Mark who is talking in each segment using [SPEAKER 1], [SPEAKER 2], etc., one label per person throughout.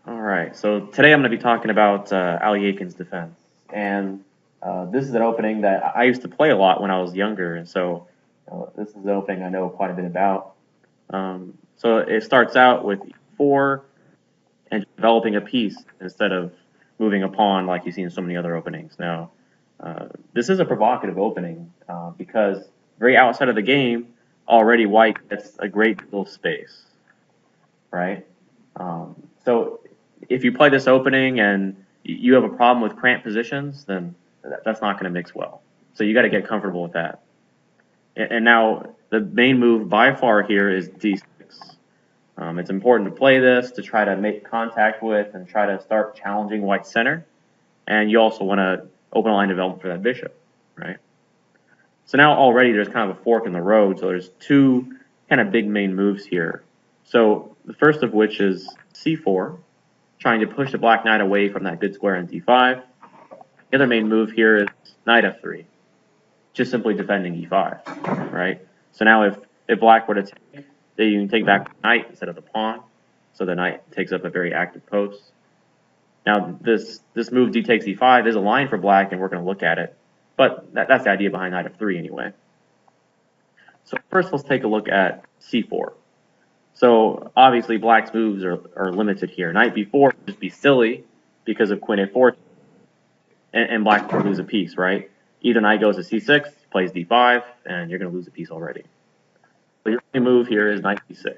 [SPEAKER 1] All right, so today I'm going to be talking about Alekhine's Defense, and this is an opening that I used to play a lot when I was younger, and so this is an opening I know quite a bit about. So it starts out with E4 and developing a piece instead of moving a pawn like you see in so many other openings. Now, this is a provocative opening because very outside of the game, already white gets a great deal of space, right? So if you play this opening and you have a problem with cramped positions, then that's not going to mix well. So you got to get comfortable with that. And now the main move by far here is d6. It's important to play this to try to make contact with and try to start challenging white's center. And you also want to open a line development for that bishop, right? So now already there's kind of a fork in the road. So there's two kind of big main moves here. So the first of which is c4, trying to push the black knight away from that good square in d5. The other main move here is knight f3, just simply defending e5, right? So now if black were to take, then you can take back the knight instead of the pawn, so the knight takes up a very active post. Now this move d takes e5 is a line for black, and we're going to look at it, but that's the idea behind knight f3 anyway. So first let's take a look at c4. So obviously black's moves are limited here. Knight b4 would just be silly because of queen a4, and black will lose a piece, right? Either knight goes to c6, plays d5, and you're going to lose a piece already. So your only move here is knight b6.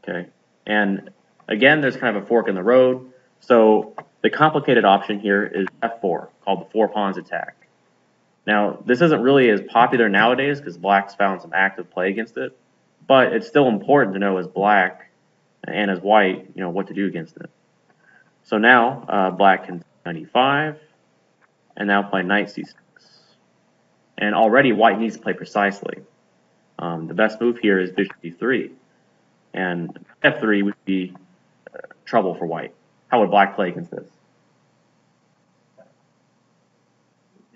[SPEAKER 1] Okay, and again, there's kind of a fork in the road. So the complicated option here is f4, called the four pawns attack. Now, this isn't really as popular nowadays because black's found some active play against it, but it's still important to know as black and as white, what to do against it. So now black can knight e5, and now play knight c6. And already white needs to play precisely. The best move here is bishop d3, and f3 would be trouble for white. How would black play against this?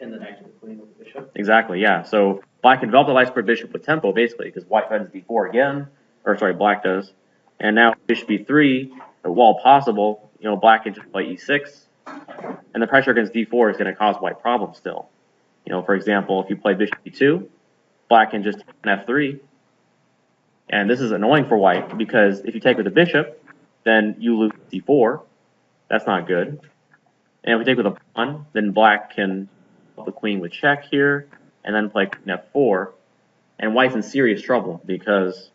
[SPEAKER 2] And the knight to the queen with the bishop.
[SPEAKER 1] Exactly, yeah. So black can develop the light square bishop with tempo, basically, because white threatens d4 again, or sorry, black does. And now bishop b3, while possible, black can just play e6, and the pressure against d4 is going to cause white problems still. For example, if you play bishop b2, black can just take an f3, and this is annoying for white because if you take with a bishop, then you lose d4. That's not good. And if we take with a pawn, then black can the queen with check here, and then play queen f4, and white's in serious trouble because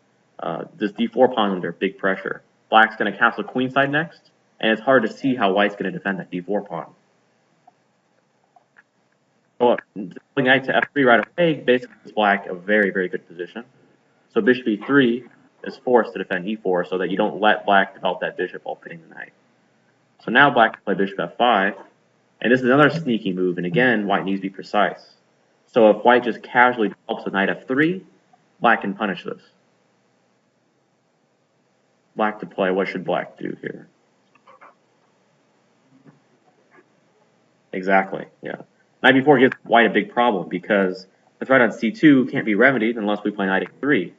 [SPEAKER 1] this d4 pawn is under big pressure. Black's going to castle queenside next, and it's hard to see how white's going to defend that d4 pawn. So knight to f3 right away basically gives black a very, very good position. So bishop e3 is forced to defend e4 so that you don't let black develop that bishop while pinning the knight. So now black can play bishop f5, and this is another sneaky move, and again, white needs to be precise. So if white just casually develops with knight f3, black can punish this. Black to play, what should black do here? Exactly, yeah. Knight b4 gives white a big problem because the threat on c2 can't be remedied unless we play knight a3.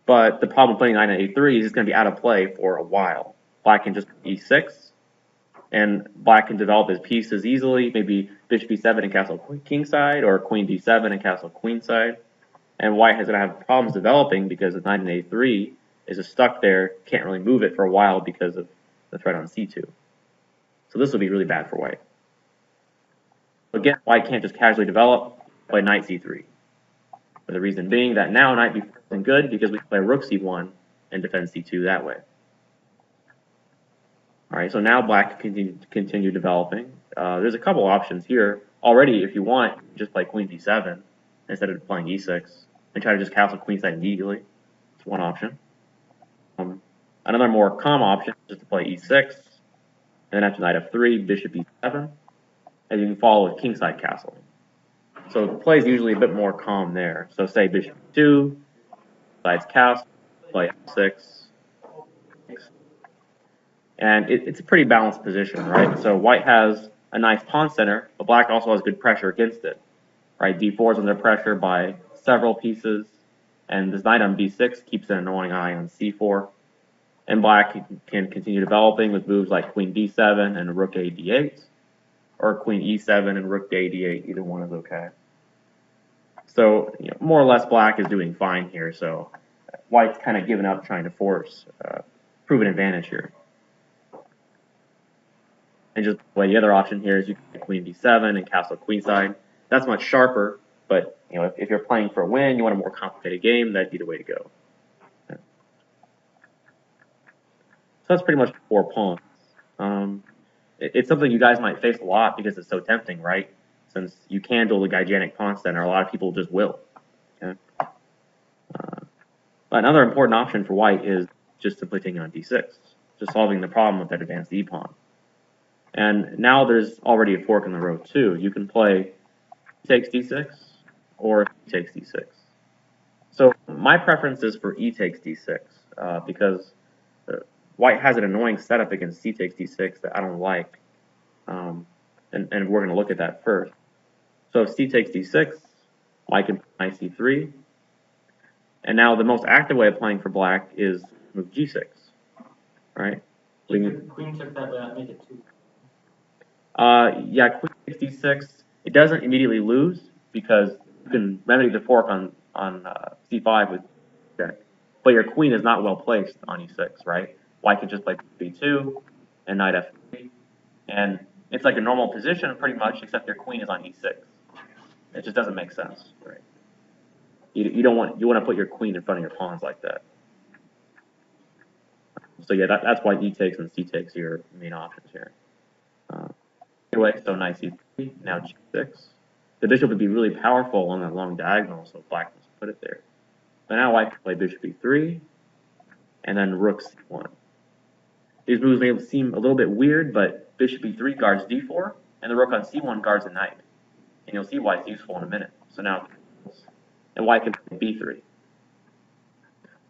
[SPEAKER 1] But the problem playing knight on a3 is it's going to be out of play for a while. Black can just e6, and black can develop his pieces easily, maybe bishop e7 and castle kingside, or queen d7 and castle queenside. And white is going to have problems developing because the knight in a3 is just stuck there, can't really move it for a while because of the threat on c2. So this will be really bad for white. Again, white can't just casually develop, play knight c3. For the reason being that now knight b4 isn't good because we play rook c1 and defend c2 that way. All right, so now black can continue developing. There's a couple options here. Already, if you want, just play queen d7 instead of playing e6 and try to just castle queenside immediately. It's one option. Another more calm option is just to play e6, and then after knight f3, bishop e7, and you can follow with kingside castle. So the play is usually a bit more calm there. So say bishop 2, sides castle, play f6, and it's a pretty balanced position, right? So white has a nice pawn center, but black also has good pressure against it, right? d4 is under pressure by several pieces, and this knight on b6 keeps an annoying eye on c4. And black can continue developing with moves like queen d7 and rook a d8, or queen e7 and rook a d8. Either one is okay. So more or less, black is doing fine here. So white's kind of given up trying to force prove an advantage here. And just the other option here is you can queen b7 and castle queenside. That's much sharper, but if you're playing for a win, you want a more complicated game, that'd be the way to go. So that's pretty much 4 pawns. It's something you guys might face a lot because it's so tempting, right? Since you can duel the gigantic pawn center, a lot of people just will. Okay? But another important option for white is just simply taking on d6, just solving the problem with that advanced e pawn. And now there's already a fork in the road too. You can play e takes d6 or e takes d6. So my preference is for e takes d6 because white has an annoying setup against c takes d6 that I don't like. And we're going to look at that first. So if c takes d6, white can play knight c3. And now the most active way of playing for black is move g6, right?
[SPEAKER 2] Queen took that, but make it 2.
[SPEAKER 1] Yeah, queen takes d6. It doesn't immediately lose because you can remedy the fork on c5 with check. But your queen is not well placed on e6, right? White can just play b2 and knight f3. And it's like a normal position pretty much, except your queen is on e6. It just doesn't make sense, right? You want to put your queen in front of your pawns like that. So yeah, that's why e takes and c takes are your main options here. Anyway, so knight c3, now g6. The bishop would be really powerful on that long diagonal, so black must put it there. But now white can play bishop e3, and then rook c1. These moves may seem a little bit weird, but bishop e3 guards d4, and the rook on c1 guards the knight. And you'll see why it's useful in a minute. So now, and white can play b3.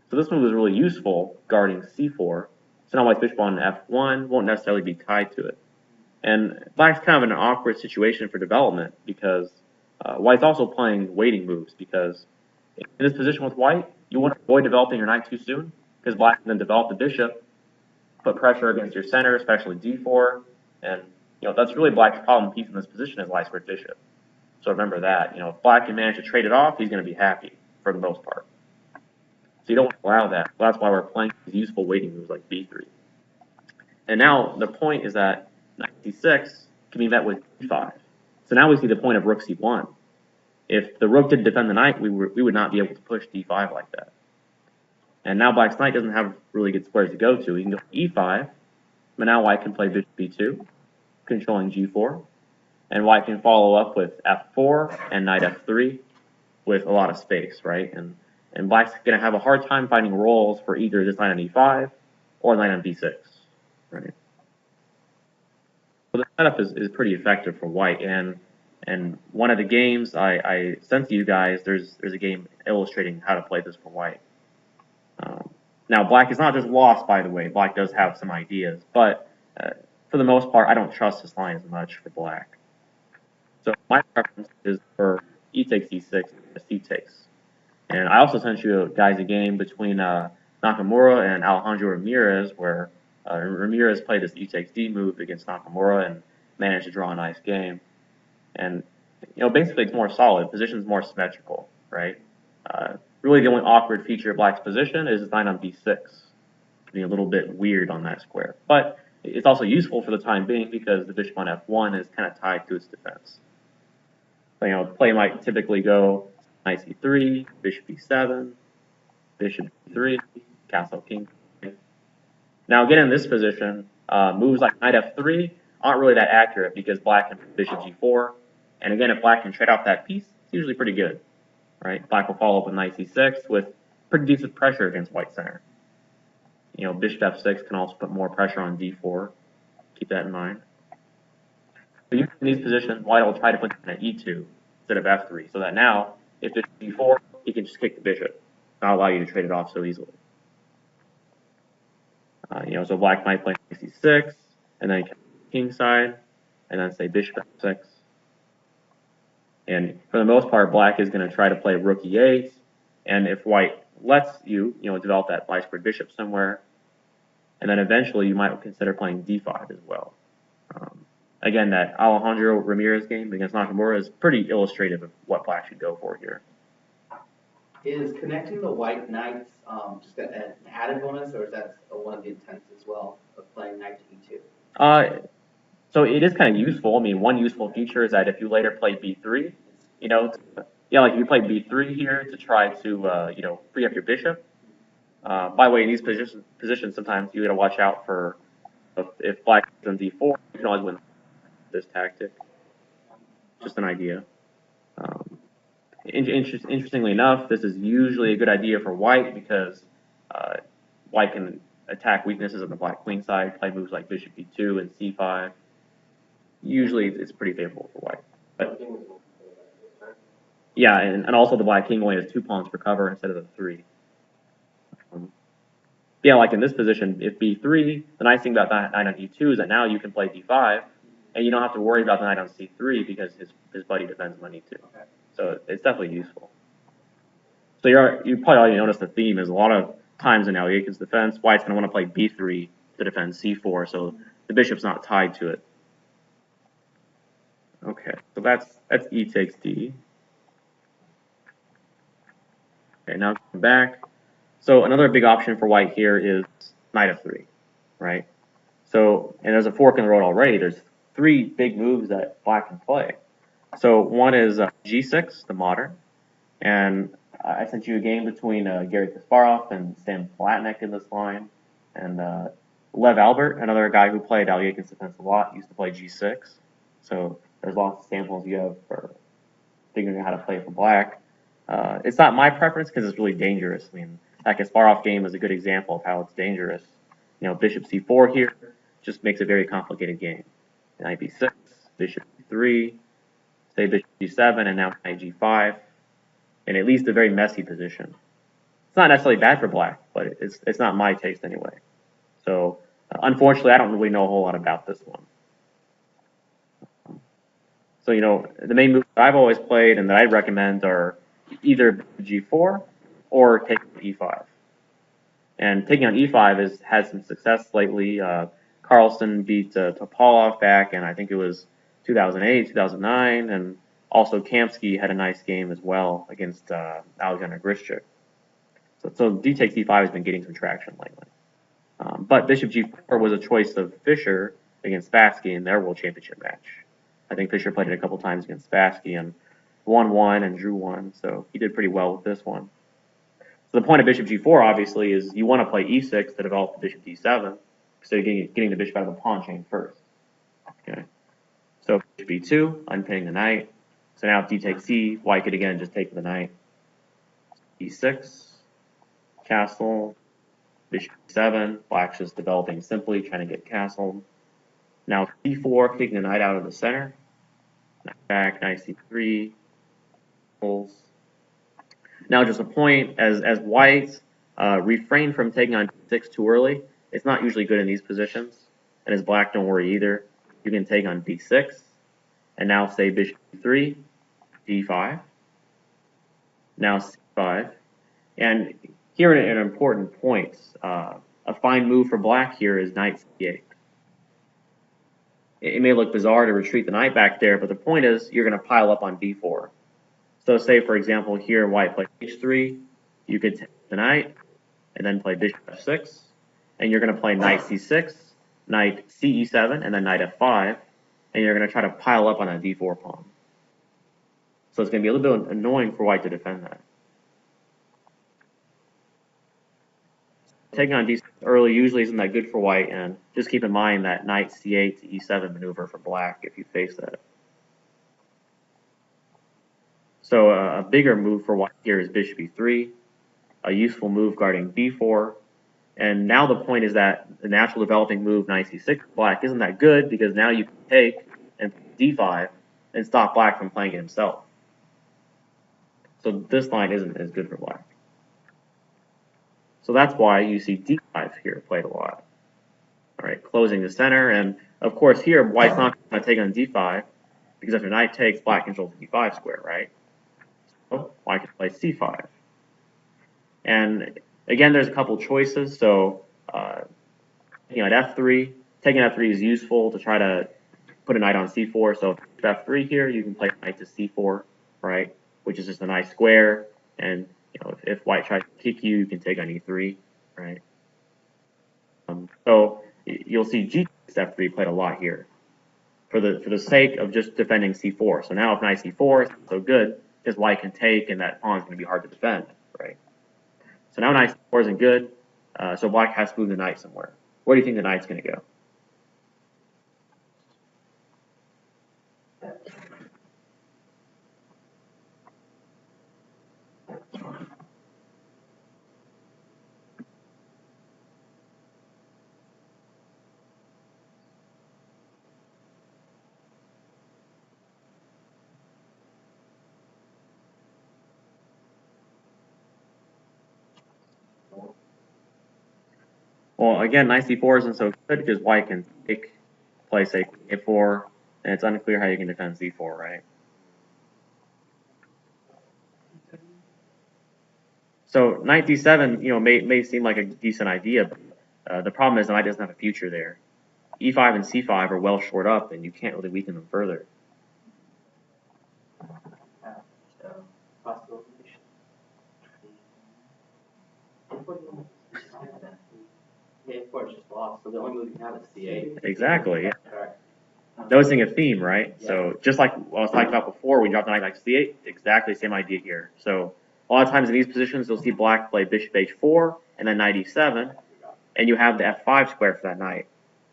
[SPEAKER 1] So this move is really useful, guarding c4. So now white's bishop on f1 won't necessarily be tied to it. And black's kind of in an awkward situation for development because white's also playing waiting moves because in this position with white, you want to avoid developing your knight too soon because black can then develop the bishop, put pressure against your center, especially d4, and that's really black's problem piece in this position is light squared bishop. So remember that. If black can manage to trade it off, he's going to be happy for the most part. So you don't want to allow that. So that's why we're playing these useful waiting moves like b3. And now the point is that knight c6 can be met with d5. So now we see the point of rook c1. If the rook didn't defend the knight, we would not be able to push d5 like that. And now black's knight doesn't have really good squares to go to. He can go e5, but now white can play bishop b2, controlling g4. And white can follow up with f4 and knight f3 with a lot of space, right? And black's going to have a hard time finding roles for either this knight on e5 or knight on b6, right? So the setup is pretty effective for white, and one of the games I sent to you guys, there's a game illustrating how to play this for white. Now black is not just lost, by the way. Black does have some ideas, but for the most part, I don't trust this line as much for black. So my preference is for e takes e6, c takes. And I also sent you guys a game between Nakamura and Alejandro Ramirez where Ramirez played this e takes d move against Nakamura and managed to draw a nice game. And basically it's more solid. Position's more symmetrical, right? Really the only awkward feature of black's position is his knight on b6. Being a little bit weird on that square. But it's also useful for the time being because the bishop on f1 is kind of tied to its defense. So, play might typically go knight c3, bishop e7, bishop e3, castle king. Now again in this position, moves like knight f3 aren't really that accurate because black can bishop g4. And again, if black can trade off that piece, it's usually pretty good, right? Black will follow up with knight c6 with pretty decent pressure against white center. Bishop f6 can also put more pressure on d4. Keep that in mind. So in these positions, white will try to put at e2 instead of f3, so that now, if bishop d4, he can just kick the bishop, not allow you to trade it off so easily. So black might play c6, and then king side, and then say bishop f6. And for the most part, black is going to try to play rook e8, and if white lets you, develop that light squared bishop somewhere, and then eventually you might consider playing d5 as well. Again, that Alejandro Ramirez game against Nakamura is pretty illustrative of what black should go for here.
[SPEAKER 3] Is connecting the white knights just an added bonus, or is that one of the intents as well of playing knight to e2?
[SPEAKER 1] So it is kind of useful. I mean, one useful feature is that if you later play b3, you know, like if you play b3 here to try to, free up your bishop. By the way, in these positions, sometimes you got to watch out for if black is on d4, you can always win this tactic. Just an idea. Interestingly enough, this is usually a good idea for white because white can attack weaknesses on the black queen side, play moves like bishop b2 and c5. Usually it's pretty favorable for white. But, yeah, and also the black king only has 2 pawns for cover instead of the 3. Yeah, like in this position, if b3, the nice thing about knight on d2 is that now you can play d5, and you don't have to worry about the knight on c3 because his buddy defends on e2.
[SPEAKER 3] Okay.
[SPEAKER 1] So it's definitely useful. So you probably already noticed the theme is a lot of times in Alekhine's defense, white's going to want to play b3 to defend c4, so the bishop's not tied to it. Okay, so that's e takes d. Okay, now come back. So another big option for white here is knight f3, right? So, and there's a fork in the road already. There's 3 big moves that black can play. So one is g6, the modern, and I sent you a game between Garry Kasparov and Stan Palatnik in this line, and Lev Albert, another guy who played Alekhine's defense a lot, used to play g6. So there's lots of samples you have for figuring out how to play for black. It's not my preference because it's really dangerous. I mean, that Kasparov game is a good example of how it's dangerous. You know, bishop c4 here just makes a very complicated game. Knight b6, bishop b3, say bishop g7, and now knight g5, and at least a very messy position. It's not necessarily bad for black, but it's not my taste anyway. So unfortunately, I don't really know a whole lot about this one. So, the main moves that I've always played and that I'd recommend are either g4 or taking e5. And taking on e5 has had some success lately. Carlsen beat Topalov back, and I think it was 2008, 2009, and also Kamsky had a nice game as well against Alexander Grischuk. So d takes e5 has been getting some traction lately. But bishop g4 was a choice of Fischer against Spassky in their World Championship match. I think Fischer played it a couple times against Spassky and won 1 and drew 1, so he did pretty well with this one. So the point of bishop g4 obviously is you want to play e6 to develop the bishop d7, so you're getting the bishop out of the pawn chain first. Okay. So bishop b2, unpinning the knight. So now if d takes c, white could again just take the knight. e6, castle, bishop e7, black's just developing simply, trying to get castled. Now c4, kicking the knight out of the center. Knight back, knight c3, pulls. Now just a point, as white refrain from taking on d6 too early, it's not usually good in these positions. And as black, don't worry either. You can take on d6, and now say bishop d3, d5, now c5. And here an important point, a fine move for black here is knight c8. It may look bizarre to retreat the knight back there, but the point is you're going to pile up on b4. So say, for example, here white plays h3, you could take the knight, and then play bishop f6, and you're going to play knight c6, knight ce7, and then knight f5, and you're going to try to pile up on that d4 pawn. So it's going to be a little bit annoying for white to defend that. Taking on d6 early usually isn't that good for white, and just keep in mind that knight c8 to e7 maneuver for black if you face that. So a bigger move for white here is bishop e3, a useful move guarding b4, and now the point is that the natural developing move knight c6 for black isn't that good because now you can take and d5 and stop black from playing it himself. So this line isn't as good for black. So that's why you see d5 here played a lot. All right, closing the center, and of course here white's not going to take on d5 because if the knight takes, black controls the d5 square, right? So white can play c5. And again, there's a couple choices. So taking knight f3. Taking f3 is useful to try to put a knight on c4. So if f3 here, you can play knight to c4, right? Which is just a nice square. And if white tries to kick you, you can take on e3, right? So you'll see g takes f3 played a lot here for the sake of just defending c4. So now if knight c4 is not so good, because white can take and that pawn is going to be hard to defend, right? So now knight c4 isn't good, so black has to move the knight somewhere. Where do you think the knight's going to go? Well, again, knight c4 isn't so good because white can take, play, say, a4, and it's unclear how you can defend c4, right? So knight d7, may seem like a decent idea, but the problem is the knight doesn't have a future there. e5 and c5 are well shored up, and you can't really weaken them further.
[SPEAKER 3] Yeah, of course, just lost. So the only move you have is c8.
[SPEAKER 1] Exactly. Yeah. Noticing a theme, right? Yeah. So just like I was talking about before, we dropped the knight like c8, exactly the same idea here. So a lot of times in these positions, you'll see black play bishop h4 and then knight e7, and you have the f5 square for that knight,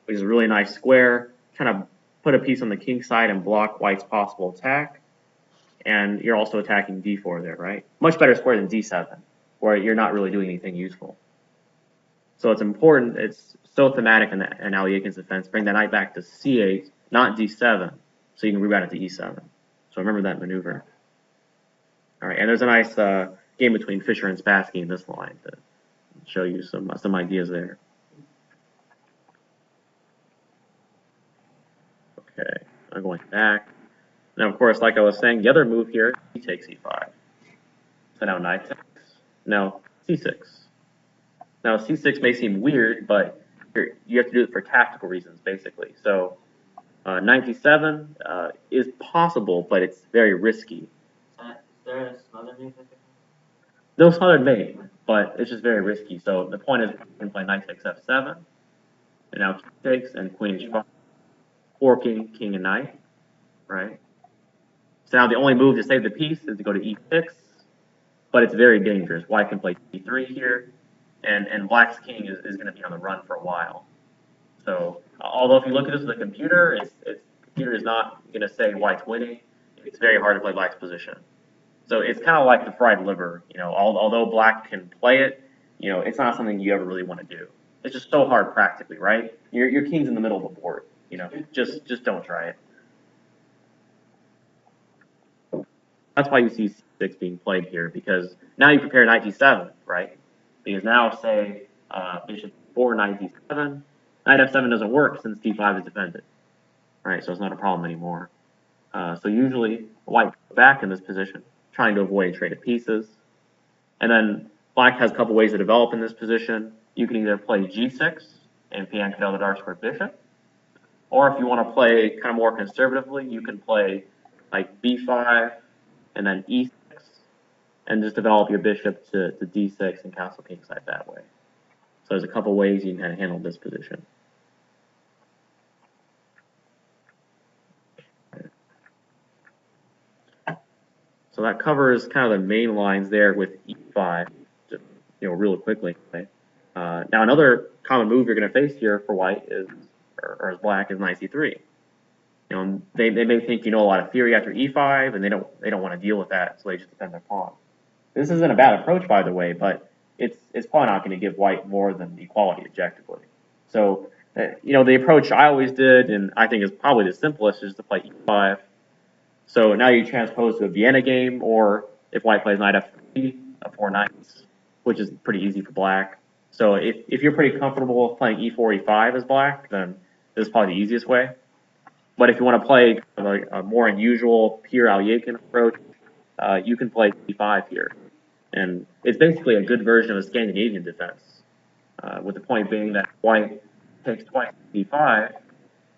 [SPEAKER 1] which is a really nice square. Kind of put a piece on the king side and block white's possible attack, and you're also attacking d4 there, right? Much better square than d7, where you're not really doing anything useful. So it's important, it's so thematic in Alekhine's defense, bring that knight back to c8, not d7, so you can reroute it to e7. So remember that maneuver. All right, and there's a nice game between Fischer and Spassky in this line to show you some ideas there. Okay, I'm going back. Now, of course, like I was saying, the other move here, he takes e5. So now knight takes. Now c6. Now c6 may seem weird, but you have to do it for tactical reasons, basically. So knight d7 is possible, but it's very risky.
[SPEAKER 2] Is there a smothered music?
[SPEAKER 1] No smothered may, but it's just very risky. So the point is, you can play knight takes f7, and now king takes, and queen h5, forking king and knight, right? So now the only move to save the piece is to go to e6, but it's very dangerous. White can play e3 here, and black's king is going to be on the run for a while. So although if you look at this with a computer, the computer is not going to say white's winning. It's very hard to play black's position. So it's kind of like the fried liver. Although black can play it, it's not something you ever really want to do. It's just so hard practically, right? Your king's in the middle of the board. Just don't try it. That's why you see c6 being played here, because now you prepare knight d7, right? Because now, say, bishop 4, knight d7, knight f7 doesn't work since d5 is defended, right? So it's not a problem anymore. So usually, white goes back in this position, trying to avoid a trade of pieces. And then black has a couple ways to develop in this position. You can either play g6 and piankedel the dark square bishop, or if you want to play kind of more conservatively, you can play like b5 and then e6, and just develop your bishop to d6 and castle kingside that way. So there's a couple ways you can kind of handle this position. So that covers kind of the main lines there with e5, just, really quickly. Okay? Now another common move you're going to face here for white is, or as black, is knight c3. They may think you know a lot of theory after e5, and they don't want to deal with that, so they just defend their pawn. This isn't a bad approach, by the way, but it's probably not going to give white more than equality objectively. So, the approach I always did, and I think is probably the simplest, is to play e5. So now you transpose to a Vienna game, or if white plays knight f3, 4 knights, which is pretty easy for black. So if you're pretty comfortable playing e4, e5 as black, then this is probably the easiest way. But if you want to play a more unusual, pure Alekhine approach, you can play e5 here. And it's basically a good version of a Scandinavian defense, with the point being that white takes twice d5,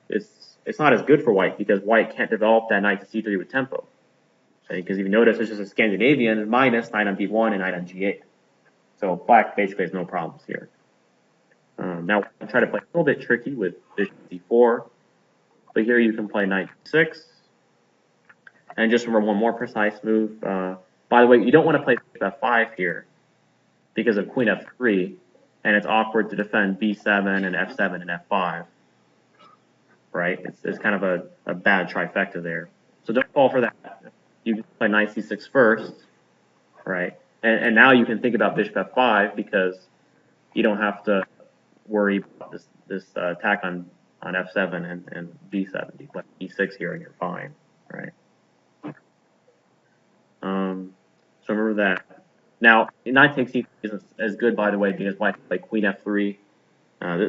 [SPEAKER 1] it's not as good for white because white can't develop that knight to c3 with tempo. Because if you notice, it's just a Scandinavian minus knight on d1 and knight on g8. So black basically has no problems here. Now I'll try to play a little bit tricky with bishop c4, but here you can play knight d6. And just remember one more precise move. By the way, you don't want to play bishop f5 here because of queen f3, and it's awkward to defend b7 and f7 and f5. Right? It's kind of a bad trifecta there. So don't fall for that. You can play knight c6 first, right? And now you can think about bishop f5 because you don't have to worry about this attack on f7 and b7. You play e6 here and you're fine, right? So remember that. Now, knight takes e3 isn't as good, by the way, because white can play queen f3.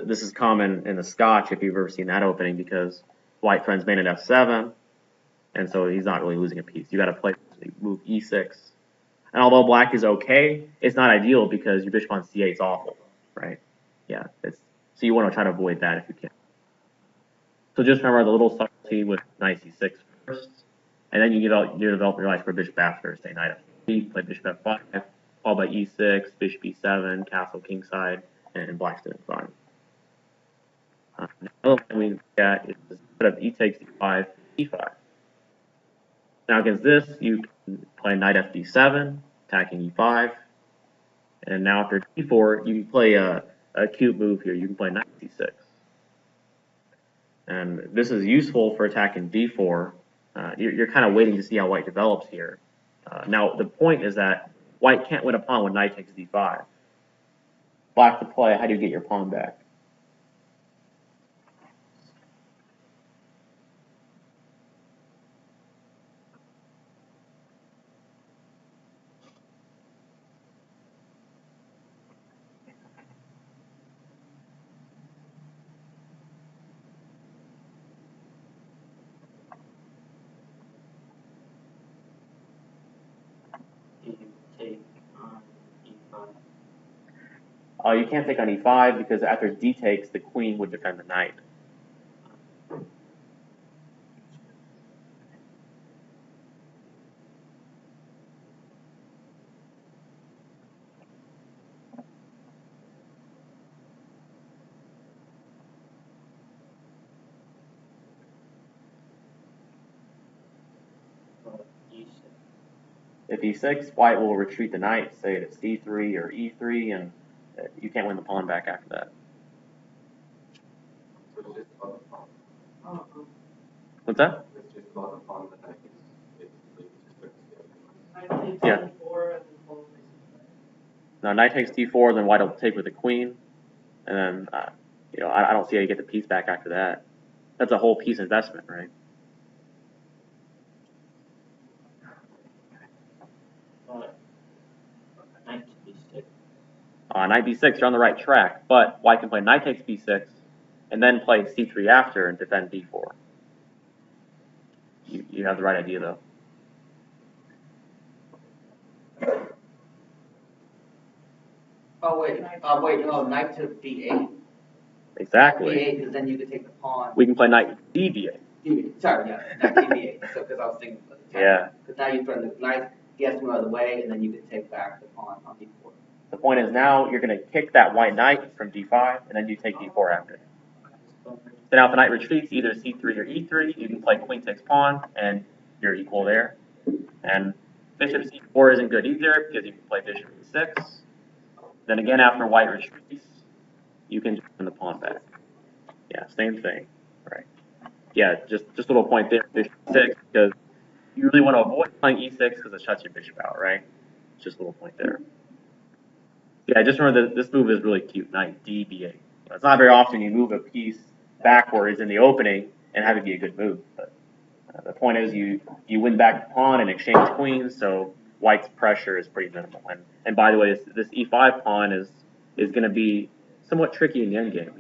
[SPEAKER 1] This is common in the Scotch if you've ever seen that opening because white friends mate at f7, and so he's not really losing a piece. You got to play move e6. And although black is okay, it's not ideal because your bishop on c8 is awful, right? Yeah, so you want to try to avoid that if you can. So just remember the little subtlety with knight c6 first, and then you develop your life for bishop after, say knight f3, play bishop f5, followed by e6, bishop e7, castle kingside, and black's doing fine. Another thing we look at is instead of e takes e5, e5. Now against this, you can play knight fd7, attacking e5, and now after d4, you can play a cute move here. You can play knight c6. And this is useful for attacking d4. You're kind of waiting to see how white develops here. Now, the point is that white can't win a pawn when knight takes d5. Black to play, how do you get your pawn back?
[SPEAKER 2] You can take on e5.
[SPEAKER 1] You can't take on e5 because after d takes, the queen would defend the knight.
[SPEAKER 2] But e6.
[SPEAKER 1] If e6, white will retreat the knight, say to c3 or e3, and you can't win the pawn back after that.
[SPEAKER 4] So it's just about the pawn.
[SPEAKER 1] What's that?
[SPEAKER 4] It's just about the pawn that I think it's
[SPEAKER 1] Yeah. Now knight takes d4, then white will take with the queen, and then I don't see how you get the piece back after that. That's a whole piece investment, right?
[SPEAKER 2] But knight to b6.
[SPEAKER 1] Knight b6, you're on the right track, but white can play knight takes b6, and then play c3 after and defend d4. You have the right idea though.
[SPEAKER 3] Knight to b8.
[SPEAKER 1] Exactly.
[SPEAKER 3] b8, because then you could take the pawn.
[SPEAKER 1] We can play knight d8.
[SPEAKER 3] Sorry, yeah, knight to b8. So, because I was thinking.
[SPEAKER 1] Yeah.
[SPEAKER 3] Because now you throw the knight, he has to move out of the way, and then you can take back the pawn on d4.
[SPEAKER 1] The point is now you're going to kick that white knight from d5, and then you take d4 after. So now if the knight retreats either c3 or e3, you can play queen takes pawn, and you're equal there. And bishop c4 isn't good either, because you can play bishop e6. Then again, after white retreats, you can turn the pawn back. Yeah, same thing, right? Yeah, just a little point there, bishop e6, because you really want to avoid playing e6 because it shuts your bishop out, right? Just a little point there. Yeah, just remember that this move is really cute, knight d b8. It's not very often you move a piece backwards in the opening and have it be a good move, but the point is you win back the pawn and exchange queens, so white's pressure is pretty minimal. And by the way, this e5 pawn is going to be somewhat tricky in the endgame.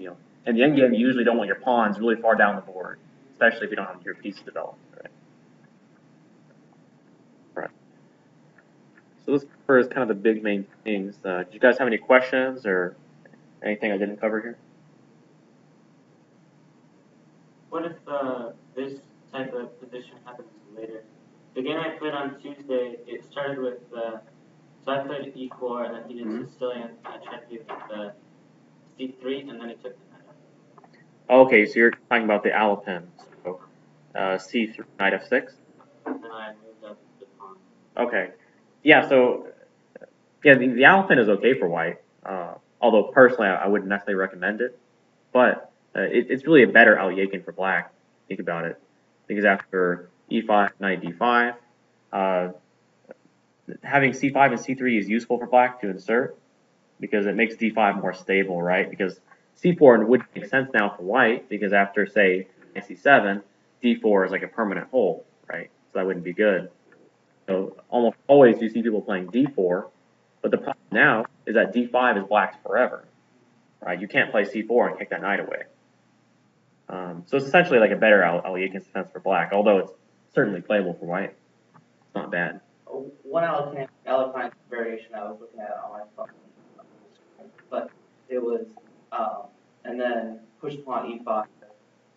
[SPEAKER 1] In the endgame, you usually don't want your pawns really far down the board, especially if you don't have your piece developed. Right. So this covers kind of the big main things. Do you guys have any questions or anything I didn't cover here?
[SPEAKER 2] What if this type of position happens later? The game I played on Tuesday, it started with so I played e4 and then he did
[SPEAKER 3] Mhm.
[SPEAKER 2] Sicilian. I tried to do the c3 and then he took the knight up.
[SPEAKER 1] Okay, so you're talking about the Alekhine. So c3, knight f6.
[SPEAKER 2] And then I moved up the pawn.
[SPEAKER 1] Okay, yeah. So yeah, the Alekhine is okay for white. Although personally, I wouldn't necessarily recommend it. But it's really a better Alekhine for black. Think about it, because after e5, knight d5, uh, having c5 and c3 is useful for black to insert because it makes d5 more stable, right? Because c4 would make sense now for white because after say c7, d4 is like a permanent hold, right? So that wouldn't be good. So almost always you see people playing d4, but the problem now is that d5 is black's forever, right? You can't play c4 and kick that knight away. So it's essentially like a better Alekhine defense for black, although it's certainly playable for white. It's not bad.
[SPEAKER 3] One Alekhine variation I was looking at on my phone, but it was, and then push pawn e5,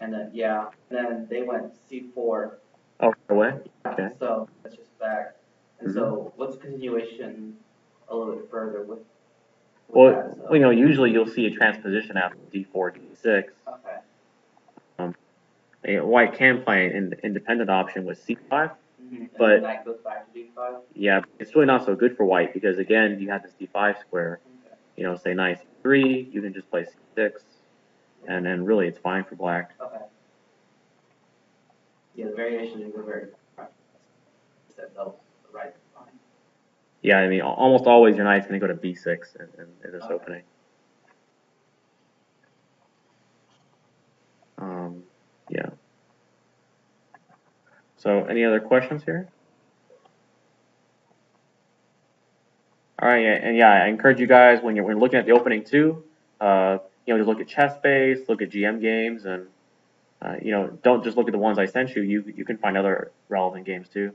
[SPEAKER 3] and then and then they went c4.
[SPEAKER 1] Oh, for away? Okay.
[SPEAKER 3] So that's just back. And
[SPEAKER 1] Mhm.
[SPEAKER 3] so what's the continuation a little bit further with
[SPEAKER 1] Well,
[SPEAKER 3] that? So,
[SPEAKER 1] you know, usually you'll see a transposition after d4, d6.
[SPEAKER 3] okay.
[SPEAKER 1] White can play an independent option with c5,
[SPEAKER 3] And
[SPEAKER 1] but
[SPEAKER 3] then knight goes back to d5.
[SPEAKER 1] yeah, it's really not so good for white because again, you have this d5 square.
[SPEAKER 3] Okay.
[SPEAKER 1] You know, say knight c3, you can just play c6, and then really it's fine for black.
[SPEAKER 3] Okay. Yeah, the variations are very said though, right. Fine.
[SPEAKER 1] Yeah, I mean, almost always your knight's going to go to b6 in this opening. Yeah. So, any other questions here? All right, and yeah, I encourage you guys when you're looking at the opening too. You know, just look at chess base, look at GM games, and you know, don't just look at the ones I sent you. You can find other relevant games too.